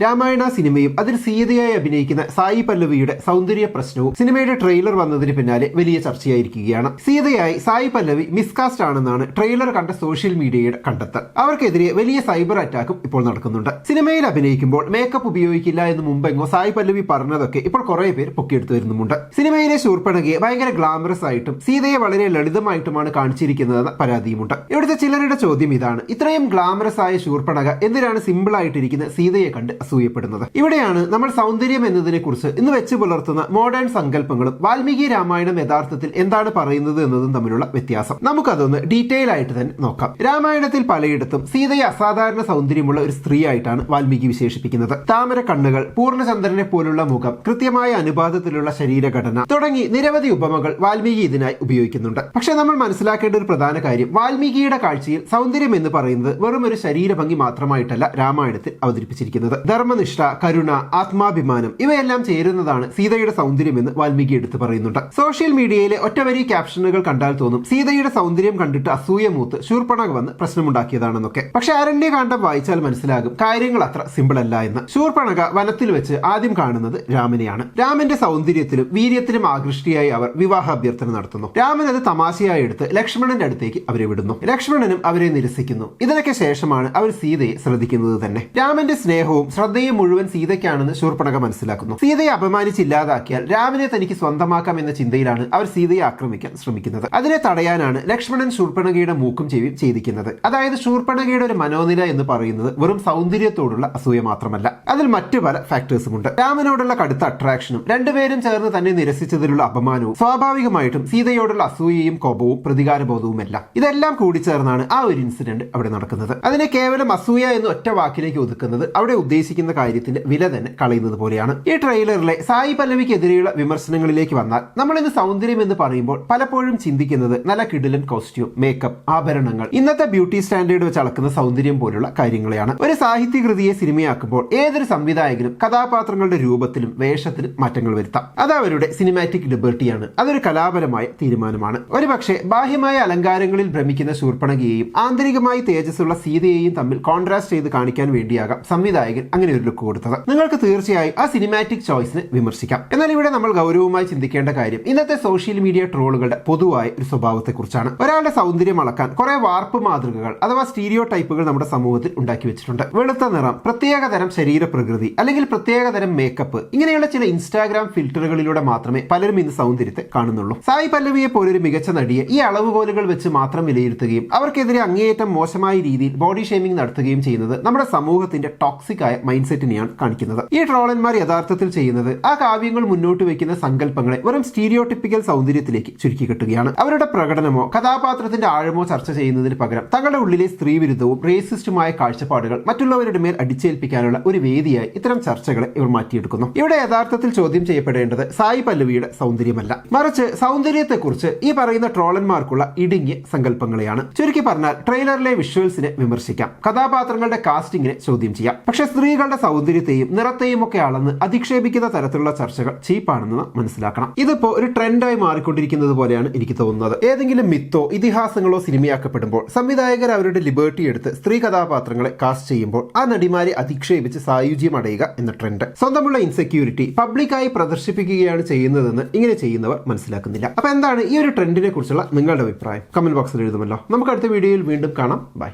രാമായണ സിനിമയും അതിൽ സീതയായി അഭിനയിക്കുന്ന സായി പല്ലവിയുടെ സൗന്ദര്യ പ്രശ്നവും സിനിമയുടെ ട്രെയിലർ വന്നതിന് പിന്നാലെ വലിയ ചർച്ചയായിരിക്കുകയാണ്. സീതയായി സായി പല്ലവി മിസ്കാസ്റ്റ് ആണെന്നാണ് ട്രെയിലർ കണ്ട സോഷ്യൽ മീഡിയയുടെ കണ്ടെത്തൽ. അവർക്കെതിരെ വലിയ സൈബർ അറ്റാക്കും ഇപ്പോൾ നടക്കുന്നുണ്ട്. സിനിമയിൽ അഭിനയിക്കുമ്പോൾ മേക്കപ്പ് ഉപയോഗിക്കില്ല എന്ന് മുമ്പെങ്ങോ സായി പല്ലവി പറഞ്ഞതൊക്കെ ഇപ്പോൾ കുറെ പേർ പൊക്കിയെടുത്തു വരുന്നുമുണ്ട്. സിനിമയിലെ ശൂർപ്പണഖയെ ഭയങ്കര ഗ്ലാമറസ് ആയിട്ടും സീതയെ വളരെ ലളിതമായിട്ടുമാണ് കാണിച്ചിരിക്കുന്നതെന്ന പരാതിയുമുണ്ട്. ഇവിടുത്തെ ചിലരുടെ ചോദ്യം ഇതാണ്: ഇത്രയും ഗ്ലാമറസ് ആയ ശൂർപ്പണഖ എന്തിനാണ് സിമ്പിൾ ആയിട്ടിരിക്കുന്ന സീതയെ കണ്ട് അസൂയപ്പെടുന്നത്? ഇവിടെയാണ് നമ്മൾ സൗന്ദര്യം എന്നതിനെ കുറിച്ച് ഇന്ന് വെച്ച് പുലർത്തുന്ന മോഡേൺ സങ്കല്പങ്ങളും വാൽമീകി രാമായണം യഥാർത്ഥത്തിൽ എന്താണ് പറയുന്നത് എന്നതും തമ്മിലുള്ള വ്യത്യാസം. നമുക്കതൊന്ന് ഡീറ്റെയിൽ ആയിട്ട് തന്നെ നോക്കാം. രാമായണത്തിൽ പലയിടത്തും സീതയെ അസാധാരണ സൗന്ദര്യമുള്ള ഒരു സ്ത്രീ ആയിട്ടാണ് വാൽമീകി വിശേഷിപ്പിക്കുന്നത്. താമര കണ്ണുകൾ, പൂർണ്ണചന്ദ്രനെ പോലുള്ള മുഖം, കൃത്യമായ അനുപാതത്തിലുള്ള ശരീരഘടന തുടങ്ങി നിരവധി ഉപമകൾ വാൽമീകി ഇതിനായി ഉപയോഗിക്കുന്നുണ്ട്. പക്ഷെ നമ്മൾ മനസ്സിലാക്കേണ്ട ഒരു പ്രധാന കാര്യം, വാൽമീകിയുടെ കാഴ്ചയിൽ സൗന്ദര്യം എന്ന് പറയുന്നത് വെറും ഒരു ശരീരഭംഗി മാത്രമായിട്ടല്ല രാമായണത്തിൽ അവതരിപ്പിച്ചിരിക്കുന്നത്. ധർമ്മനിഷ്ഠ, കരുണ, ആത്മാഭിമാനം ഇവയെല്ലാം ചേരുന്നതാണ് സീതയുടെ സൗന്ദര്യമെന്ന് വാൽമീകി എടുത്തു പറയുന്നുണ്ട്. സോഷ്യൽ മീഡിയയിലെ ഒറ്റവരി ക്യാപ്ഷനുകൾ കണ്ടാൽ തോന്നും സീതയുടെ സൗന്ദര്യം കണ്ടിട്ട് അസൂയ മൂത്ത് ശൂർപ്പണഖ വന്ന് പ്രശ്നമുണ്ടാക്കിയതാണെന്നൊക്കെ. പക്ഷെ അരണ്യകാണ്ഡം വായിച്ചാൽ മനസ്സിലാകും കാര്യങ്ങൾ അത്ര സിമ്പിൾ അല്ല എന്ന്. ശൂർപ്പണഖ വനത്തിൽ വെച്ച് ആദ്യം കാണുന്നത് രാമനെയാണ്. രാമന്റെ സൗന്ദര്യത്തിലും വീര്യത്തിലും ആകൃഷ്ടിയായി അവർ വിവാഹാഭ്യർത്ഥന നടത്തുന്നു. രാമൻ അത് തമാശയായി എടുത്ത് ലക്ഷ്മണന്റെ അടുത്തേക്ക് അവരെ വിടുന്നു. ലക്ഷ്മണനും അവരെ നിരസിക്കുന്നു. ഇതിനൊക്കെ ശേഷമാണ് അവർ സീതയെ ശ്രദ്ധിക്കുന്നത് തന്നെ. രാമന്റെ സ്നേഹവും ശ്രദ്ധയും മുഴുവൻ സീതയ്ക്കാണെന്ന് ശൂർപ്പണഖ മനസ്സിലാക്കുന്നു. സീതയെ അപമാനിച്ചില്ലാതാക്കിയാൽ രാമനെ തനിക്ക് സ്വന്തമാക്കാം എന്ന ചിന്തയിലാണ് അവർ സീതയെ ആക്രമിക്കാൻ ശ്രമിക്കുന്നത്. അതിനെ തടയാനാണ് ലക്ഷ്മണൻ ശൂർപ്പണഖയുടെ മൂക്കും ചെവിയും ഛേദിക്കുന്നത്. അതായത് ശൂർപ്പണഖയുടെ ഒരു മനോനില എന്ന് പറയുന്നത് വെറും സൗന്ദര്യത്തോടുള്ള അസൂയ മാത്രമല്ല, അതിൽ മറ്റു പല ഫാക്ടേഴ്സും ഉണ്ട്. രാമനോടുള്ള കടുത്ത അട്രാക്ഷനും രണ്ടുപേരും ചേർന്ന് തന്നെ നിരസിച്ചതിലുള്ള അപമാനവും സ്വാഭാവികമായിട്ടും സീതയോടുള്ള അസൂയയും കോപവും പ്രതികാരബോധവുമെല്ലാം ഇതെല്ലാം കൂടിച്ചേർന്നാണ് ആ ഒരു ഇൻസിഡന്റ് അവിടെ നടക്കുന്നത്. അതിനെ കേവലം അസൂയ എന്ന് ഒറ്റ വാക്കിലേക്ക് ഒതുക്കുന്നത് അവിടെ ഉദ്ദേശിക്കുന്ന കാര്യത്തിന്റെ വില തന്നെ കളയുന്നത് പോലെയാണ്. ഈ ട്രെയിലറിലെ സായി പല്ലവിക്കെതിരെയുള്ള വിമർശനങ്ങളിലേക്ക് വന്നാൽ നമ്മൾ ഇന്ന് സൗന്ദര്യം എന്ന് പറയുമ്പോൾ പലപ്പോഴും ചിന്തിക്കുന്നത് നല്ല കിടിലൻ കോസ്റ്റ്യൂം, മേക്കപ്പ്, ആഭരണങ്ങൾ, ഇന്നത്തെ ബ്യൂട്ടി സ്റ്റാൻഡേർഡ് വെച്ച് അളക്കുന്ന സൗന്ദര്യം പോലുള്ള കാര്യങ്ങളെയാണ്. ഒരു സാഹിത്യകൃതിയെ സിനിമയാക്കുമ്പോൾ ഏതൊരു സംവിധായകനും കഥാപാത്രങ്ങളുടെ രൂപത്തിലും വേഷത്തിലും മാറ്റങ്ങൾ വരുത്താം. അത് അവരുടെ സിനിമാറ്റിക് ലിബർട്ടിയാണ്. അതൊരു കലാപരമായ തീരുമാനമാണ്. ഒരുപക്ഷെ ബാഹ്യമായ അലങ്കാരങ്ങളിൽ ഭ്രമിക്കുന്ന ശൂർപ്പണഖയെയും ആന്തരികമായി തേജസ്സുള്ള സീതയെയും തമ്മിൽ കോൺട്രാസ്റ്റ് ചെയ്ത് കാണിക്കാൻ വേണ്ടിയാകാം സംവിധായകൻ അങ്ങനെ ഒരു ലുക്ക് കൊടുത്തത്. നിങ്ങൾക്ക് തീർച്ചയായും ആ സിനിമാറ്റിക് ചോയ്സിനെ വിമർശിക്കാം. എന്നാൽ ഇവിടെ നമ്മൾ ഗൗരവമായി ചിന്തിക്കേണ്ട കാര്യം ഇന്നത്തെ സോഷ്യൽ മീഡിയ ട്രോളുകളുടെ പൊതുവായ ഒരു സ്വഭാവത്തെക്കുറിച്ചാണ്. ഒരാളുടെ സൗന്ദര്യം അളക്കാൻ കുറെ വാർപ്പ് മാതൃകകൾ അഥവാ സ്റ്റീരിയോ ടൈപ്പുകൾ നമ്മുടെ സമൂഹത്തിൽ ഉണ്ടാക്കി വെച്ചിട്ടുണ്ട്. വെളുത്ത നിറം, പ്രത്യേകതരം ശരീരപ്രകൃതി അല്ലെങ്കിൽ പ്രത്യേകതരം മേക്കപ്പ്, ഇങ്ങനെയുള്ള ചില ഇൻസ്റ്റാഗ്രാം ഫിൽറ്ററുകളിലൂടെ മാത്രമേ പലരും ഇന്ന് സൗന്ദര്യത്തെ കാണുന്നുള്ളൂ. സായി പല്ലവിയെ പോലൊരു മികച്ച നടിയെ ഈ അളവുകോലുകൾ വെച്ച് മാത്രം വിലയിരുത്തുകയും അവർക്കെതിരെ അങ്ങേയറ്റം മോശമായ രീതിയിൽ ബോഡി ഷേമിംഗ് നടത്തുകയും ചെയ്യുന്നത് നമ്മുടെ സമൂഹത്തിന്റെ ടോക്സിക് ആയ മൈൻഡ് സെറ്റിനെയാണ് കാണിക്കുന്നത്. ഈ ട്രോളന്മാർ യഥാർത്ഥത്തിൽ ചെയ്യുന്നത് ആ കാവ്യങ്ങൾ മുന്നോട്ട് വെക്കുന്ന സങ്കല്പങ്ങളെ വെറും സ്റ്റീരിയോടിപ്പിക്കൽ സൗന്ദര്യത്തിലേക്ക് ചുരുക്കി കെട്ടുകയാണ്. അവരുടെ പ്രകടനമോ കഥാപാത്രത്തിന്റെ ആഴമോ ചർച്ച ചെയ്യുന്നതിന് പകരം തങ്ങളുടെ ഉള്ളിലെ സ്ത്രീവിരുദ്ധവും റേസിസ്റ്റുമായ കാഴ്ചപ്പാടുകൾ മറ്റുള്ളവരുടെ മേൽ അടിച്ചേൽപ്പിക്കാനുള്ള ഒരു വേദിയായി ഇത്തരം ചർച്ചകളെ ഇവർ മാറ്റിയെടുക്കുന്നു. ഇവിടെ യഥാർത്ഥത്തിൽ ചോദ്യം ചെയ്യപ്പെടേണ്ടത് സായി പല്ലവിയുടെ സൗന്ദര്യമല്ല, മറിച്ച് സൗന്ദര്യത്തെക്കുറിച്ച് ഈ പറയുന്ന ട്രോളന്മാർക്കുള്ള ഇടുങ്ങിയ സങ്കല്പങ്ങളെയാണ്. ചുരുക്കി പറഞ്ഞാൽ ട്രെയിലറിലെ വിഷ്വൽസിനെ വിമർശിക്കാം, കഥാപാത്രങ്ങളുടെ കാസ്റ്റിംഗിനെ ചോദ്യം ചെയ്യാം. പക്ഷെ സ്ത്രീകളുടെ സൗന്ദര്യത്തെയും നിറത്തെയും ഒക്കെ അളന്ന് അധിക്ഷേപിക്കുന്ന തരത്തിലുള്ള ചർച്ചകൾ ചീപ്പാണെന്ന് മനസ്സിലാക്കണം. ഇതിപ്പോ ഒരു ട്രെൻഡായി മാറിക്കൊണ്ടിരിക്കുന്നത് പോലെയാണ് എനിക്ക് തോന്നുന്നത്. ഏതെങ്കിലും മിത്തോ ഇതിഹാസങ്ങളോ സിനിമയാക്കപ്പെടുമ്പോൾ സംവിധായകർ അവരുടെ ലിബർട്ടി എടുത്ത് സ്ത്രീ കഥാപാത്രങ്ങളെ കാസ്റ്റ് ചെയ്യുമ്പോൾ ആ നടിമാരെ അധിക്ഷേപിച്ച് സായുജ്യം അടയുക എന്ന ട്രെൻഡ്, സ്വന്തമുള്ള ഇൻസെക്യൂരിറ്റി പബ്ലിക്കായി പ്രദർശിപ്പിക്കുകയാണ് ചെയ്യുന്നതെന്ന് ഇങ്ങനെ ചെയ്യുന്നവർ മനസ്സിലാക്കുന്നില്ല. അപ്പൊ എന്താണ് ഈ ഒരു ട്രെൻഡിനെ കുറിച്ചുള്ള നിങ്ങളുടെ അഭിപ്രായം? കമന്റ് ബോക്സിൽ എഴുതുമല്ലോ. നമുക്ക് അടുത്ത വീഡിയോയിൽ വീണ്ടും കാണാം. ബൈ.